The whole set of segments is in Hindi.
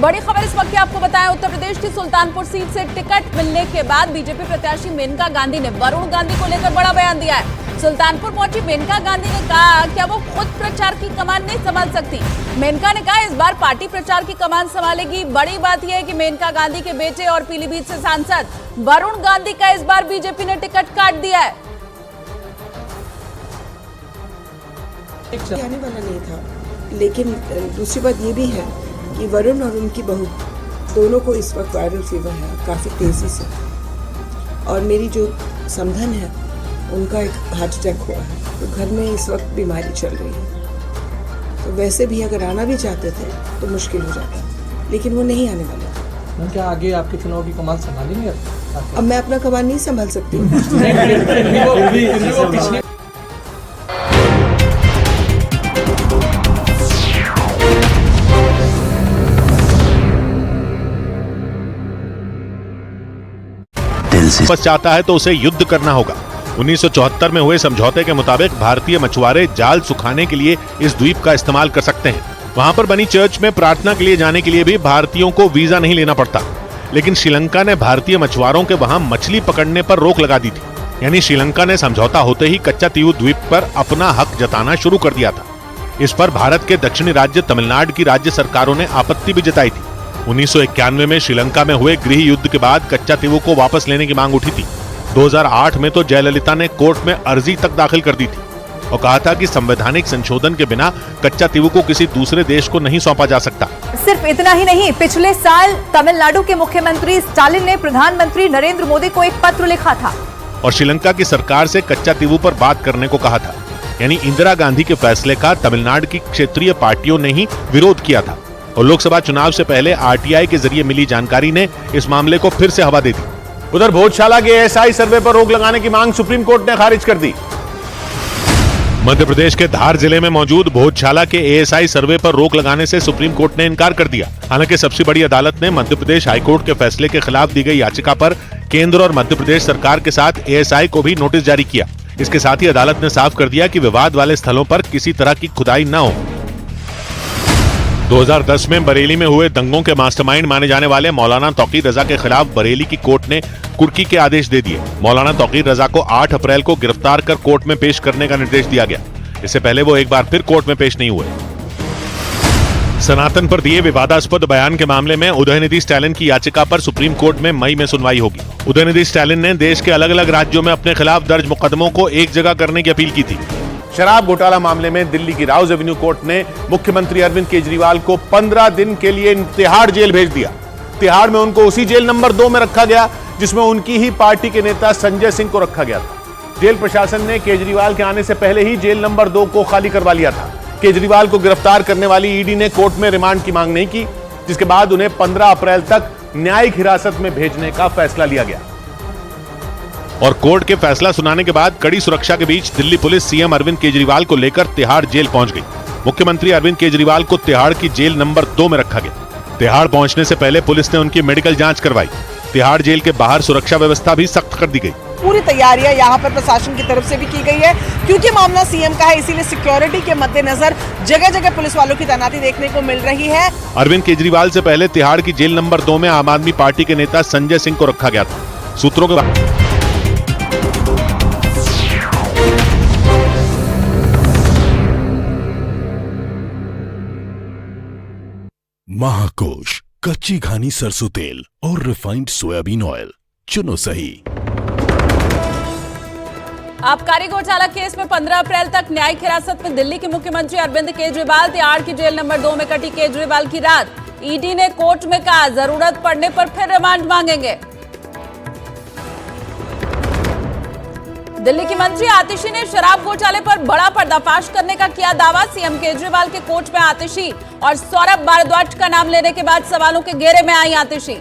बड़ी खबर इस वक्त की आपको बताएं, उत्तर प्रदेश की सुल्तानपुर सीट से टिकट मिलने के बाद बीजेपी प्रत्याशी मेनका गांधी ने वरुण गांधी को लेकर बड़ा बयान दिया है। सुल्तानपुर पहुंची मेनका गांधी ने कहा क्या वो खुद प्रचार की कमान नहीं संभाल सकती। मेनका ने कहा इस बार पार्टी प्रचार की कमान संभालेगी। बड़ी बात यह है कि मेनका गांधी के बेटे और पीलीभीत से सांसद वरुण गांधी का इस बार बीजेपी ने टिकट काट दिया है। आने वाला नहीं था, लेकिन दूसरी बात ये भी है कि वरुण और उनकी बहू दोनों को इस वक्त वायरल फीवर है काफ़ी तेज़ी से, और मेरी जो समधन है उनका एक हार्ट अटैक हुआ है, तो घर में इस वक्त बीमारी चल रही है। तो वैसे भी अगर आना भी चाहते थे तो मुश्किल हो जाता, लेकिन वो नहीं आने वाले थे। क्या आगे आपके चुनाव की कमान संभालेंगे? अब मैं अपना कमान नहीं संभाल सकती। बस चाहता है तो उसे युद्ध करना होगा। 1974 में हुए समझौते के मुताबिक भारतीय मछुआरे जाल सुखाने के लिए इस द्वीप का इस्तेमाल कर सकते हैं। वहां पर बनी चर्च में प्रार्थना के लिए जाने के लिए भी भारतीयों को वीजा नहीं लेना पड़ता। लेकिन श्रीलंका ने भारतीय मछुआरों के वहां मछली पकड़ने पर रोक लगा दी थी। यानी श्रीलंका ने समझौता होते ही कच्चातीवू द्वीप पर अपना हक जताना शुरू कर दिया था। इस पर भारत के दक्षिणी राज्य तमिलनाडु की राज्य सरकारों ने आपत्ति भी जताई थी। 1991 में श्रीलंका में हुए गृह युद्ध के बाद कच्चातीवू को वापस लेने की मांग उठी थी। 2008 में तो जयललिता ने कोर्ट में अर्जी तक दाखिल कर दी थी और कहा था कि संवैधानिक संशोधन के बिना कच्चातीवू को किसी दूसरे देश को नहीं सौंपा जा सकता। सिर्फ इतना ही नहीं, पिछले साल तमिलनाडु के मुख्यमंत्री स्टालिन ने प्रधानमंत्री नरेंद्र मोदी को एक पत्र लिखा था और श्रीलंका की सरकार से कच्चातीवू पर बात करने को कहा था। यानी इंदिरा गांधी के फैसले का तमिलनाडु की क्षेत्रीय पार्टियों ने ही विरोध किया था और लोकसभा चुनाव से पहले आरटीआई के जरिए मिली जानकारी ने इस मामले को फिर से हवा दे दी। उधर भोजशाला के एएसआई सर्वे पर रोक लगाने की मांग सुप्रीम कोर्ट ने खारिज कर दी। मध्य प्रदेश के धार जिले में मौजूद भोजशाला के एएसआई सर्वे पर रोक लगाने से सुप्रीम कोर्ट ने इनकार कर दिया। हालांकि सबसे बड़ी अदालत ने मध्य प्रदेश हाईकोर्ट के फैसले के खिलाफ दी गई याचिका पर केंद्र और मध्य प्रदेश सरकार के साथ एएसआई को भी नोटिस जारी किया। इसके साथ ही अदालत ने साफ कर दिया कि विवाद वाले स्थलों पर किसी तरह की खुदाई न हो। 2010 में बरेली में हुए दंगों के मास्टरमाइंड माने जाने वाले मौलाना तौकीर रजा के खिलाफ बरेली की कोर्ट ने कुर्की के आदेश दे दिए। मौलाना तौकीर रजा को 8 अप्रैल को गिरफ्तार कर कोर्ट में पेश करने का निर्देश दिया गया। इससे पहले वो एक बार फिर कोर्ट में पेश नहीं हुए। सनातन पर दिए विवादास्पद बयान के मामले में उदयनिधि स्टैलिन की याचिका पर सुप्रीम कोर्ट में मई में सुनवाई होगी। उदयनिधि स्टैलिन ने देश के अलग अलग राज्यों में अपने खिलाफ दर्ज मुकदमों को एक जगह करने की अपील की थी। शराब घोटाला मामले में दिल्ली की राउज एवेन्यू कोर्ट ने मुख्यमंत्री अरविंद केजरीवाल को 15 दिन के लिए तिहाड़ जेल भेज दिया। तिहाड़ में उनको उसी जेल नंबर 2 में रखा गया जिसमें उनकी ही पार्टी के नेता संजय सिंह को रखा गया था। जेल प्रशासन ने केजरीवाल के आने से पहले ही जेल नंबर 2 को खाली करवा लिया था। केजरीवाल को गिरफ्तार करने वाली ईडी ने कोर्ट में रिमांड की मांग नहीं की, जिसके बाद उन्हें 15 अप्रैल तक न्यायिक हिरासत में भेजने का फैसला लिया गया। और कोर्ट के फैसला सुनाने के बाद कड़ी सुरक्षा के बीच दिल्ली पुलिस सीएम अरविंद केजरीवाल को लेकर तिहाड़ जेल पहुंच गई। मुख्यमंत्री अरविंद केजरीवाल को तिहाड़ की जेल नंबर 2 में रखा गया। तिहाड़ पहुंचने से पहले पुलिस ने उनकी मेडिकल जांच करवाई। तिहाड़ जेल के बाहर सुरक्षा व्यवस्था भी सख्त कर दी गई। पूरी तैयारियां यहाँ पर प्रशासन की तरफ से भी की गई है, क्योंकि मामला सीएम का है, इसीलिए सिक्योरिटी के मद्देनजर जगह जगह पुलिस वालों की तैनाती देखने को मिल रही है। अरविंद केजरीवाल से पहले तिहाड़ की जेल नंबर 2 में आम आदमी पार्टी के नेता संजय सिंह को रखा गया था। सूत्रों के महाकोश कच्ची घानी सरसों तेल और रिफाइंड सोयाबीन ऑयल चुनो सही। आबकारी घोटाला केस में 15 अप्रैल तक न्यायिक हिरासत में दिल्ली के मुख्यमंत्री अरविंद केजरीवाल। तिहाड़ की जेल नंबर 2 में कटी केजरीवाल की रात। ईडी ने कोर्ट में कहा जरूरत पड़ने पर फिर रिमांड मांगेंगे। दिल्ली की मंत्री आतिशी ने शराब घोटाले पर बड़ा पर्दाफाश करने का किया दावा। सीएम केजरीवाल के कोच में आतिशी और सौरभ भारद्वाज का नाम लेने के बाद सवालों के घेरे में आई आतिशी।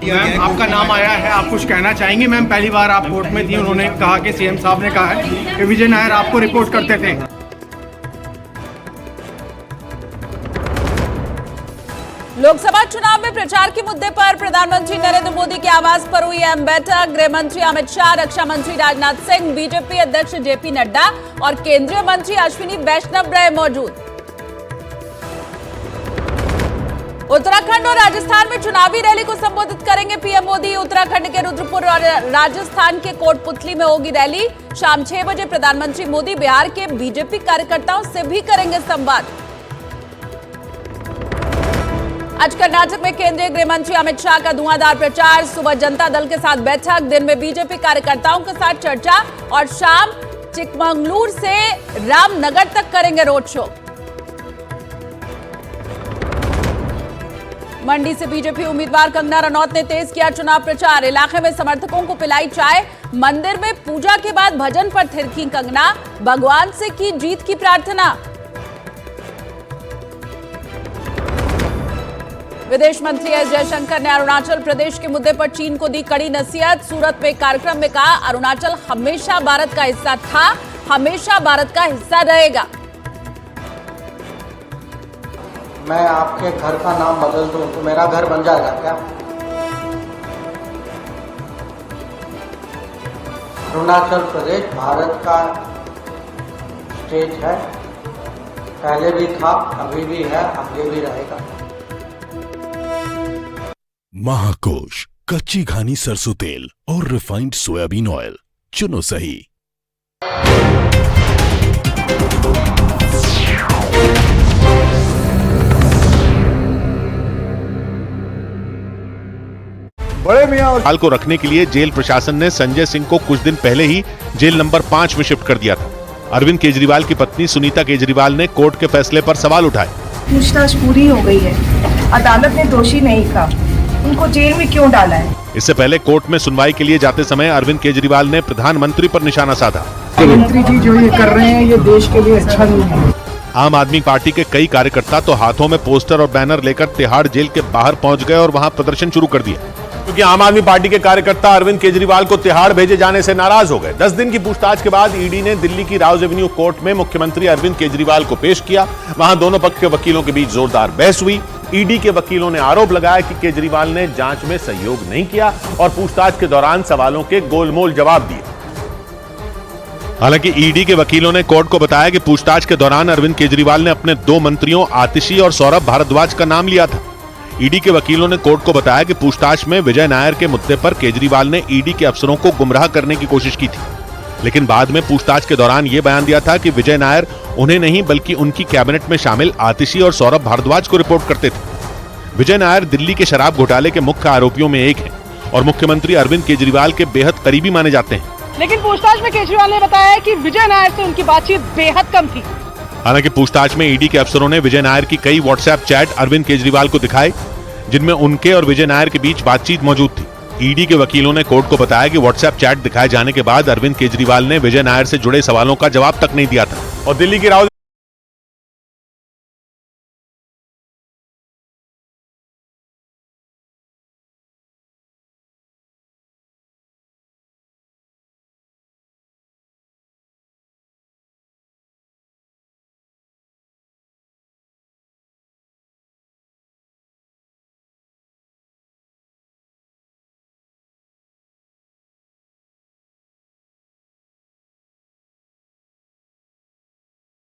मैम, आपका नाम आया है, आप कुछ कहना चाहेंगे? मैम, पहली बार आप कोर्ट में थी, उन्होंने कहा कि सीएम साहब ने कहा है कि विजय नायर आपको रिपोर्ट करते थे। लोकसभा चुनाव में प्रचार के मुद्दे पर प्रधानमंत्री नरेंद्र मोदी के आवास पर हुई अहम बैठक। गृह मंत्री अमित शाह, रक्षा मंत्री राजनाथ सिंह, बीजेपी अध्यक्ष जेपी नड्डा और केंद्रीय मंत्री अश्विनी वैष्णव रहे मौजूद। उत्तराखंड और राजस्थान में चुनावी रैली को संबोधित करेंगे पीएम मोदी। उत्तराखंड के रुद्रपुर और राजस्थान के कोटपुतली में होगी रैली। शाम 6 बजे प्रधानमंत्री मोदी बिहार के बीजेपी कार्यकर्ताओं से भी करेंगे संवाद। आज कर्नाटक में केंद्रीय गृह मंत्री अमित शाह का धुआंधार प्रचार। सुबह जनता दल के साथ बैठक, दिन में बीजेपी कार्यकर्ताओं के साथ चर्चा और शाम चिकमंगलूर से रामनगर तक करेंगे रोड शो। मंडी से बीजेपी उम्मीदवार कंगना रनौत ने तेज किया चुनाव प्रचार। इलाके में समर्थकों को पिलाई चाय। मंदिर में पूजा के बाद भजन पर थिरकी कंगना, भगवान से की जीत की प्रार्थना। विदेश मंत्री एस जयशंकर ने अरुणाचल प्रदेश के मुद्दे पर चीन को दी कड़ी नसीहत। सूरत में कार्यक्रम में कहा, अरुणाचल हमेशा भारत का हिस्सा था, हमेशा भारत का हिस्सा रहेगा। मैं आपके घर का नाम बदल दूं तो मेरा घर बन जाएगा क्या? अरुणाचल प्रदेश भारत का स्टेट है, पहले भी था, अभी भी है, आगे भी रहेगा। महाकोश कच्ची घानी सरसों तेल और रिफाइंड सोयाबीन ऑयल चुनो सही। बड़े मियां हाल को रखने के लिए जेल प्रशासन ने संजय सिंह को कुछ दिन पहले ही जेल नंबर 5 में शिफ्ट कर दिया था। अरविंद केजरीवाल की पत्नी सुनीता केजरीवाल ने कोर्ट के फैसले पर सवाल उठाए। पूछताछ पूरी हो गई है, अदालत ने दोषी नहीं कहा, उनको जेल में क्यों डाला है? इससे पहले कोर्ट में सुनवाई के लिए जाते समय अरविंद केजरीवाल ने प्रधानमंत्री पर निशाना साधा। मंत्री जी जो ये कर रहे हैं ये देश के लिए अच्छा नहीं है। आम आदमी पार्टी के कई कार्यकर्ता तो हाथों में पोस्टर और बैनर लेकर तिहाड़ जेल के बाहर पहुंच गए और वहां प्रदर्शन शुरू कर दिया, क्योंकि आम आदमी पार्टी के कार्यकर्ता अरविंद केजरीवाल को तिहाड़ भेजे जाने से नाराज हो गए। 10 दिन की पूछताछ के बाद ईडी ने दिल्ली की राउज एवेन्यू कोर्ट में मुख्यमंत्री अरविंद केजरीवाल को पेश किया। वहां दोनों पक्ष के वकीलों के बीच जोरदार बहस हुई। ईडी के वकीलों ने आरोप लगाया कि केजरीवाल ने जांच में सहयोग नहीं किया और पूछताछ के दौरान सवालों के गोलमोल जवाब दिए। हालांकि ईडी के वकीलों ने कोर्ट को बताया कि पूछताछ के दौरान अरविंद केजरीवाल ने अपने 2 मंत्रियों आतिशी और सौरभ भारद्वाज का नाम लिया था। ईडी के वकीलों ने कोर्ट को बताया कि पूछताछ में विजय नायर के मुद्दे पर केजरीवाल ने ईडी के अफसरों को गुमराह करने की कोशिश की थी, लेकिन बाद में पूछताछ के दौरान यह बयान दिया था कि विजय नायर उन्हें नहीं बल्कि उनकी कैबिनेट में शामिल आतिशी और सौरभ भारद्वाज को रिपोर्ट करते थे। विजय नायर दिल्ली के शराब घोटाले के मुख्य आरोपियों में एक है और मुख्यमंत्री अरविंद केजरीवाल के बेहद करीबी माने जाते हैं। लेकिन पूछताछ में केजरीवाल ने बताया कि विजय नायर से उनकी बातचीत बेहद कम थी। हालांकि पूछताछ में ईडी के अफसरों ने विजय नायर की कई व्हाट्सएप चैट अरविंद केजरीवाल को दिखाए, जिनमें उनके और विजय नायर के बीच बातचीत मौजूद थी। ईडी के वकीलों ने कोर्ट को बताया कि व्हाट्सएप चैट दिखाए जाने के बाद अरविंद केजरीवाल ने विजय नायर से जुड़े सवालों का जवाब तक नहीं दिया था। और दिल्ली की राउज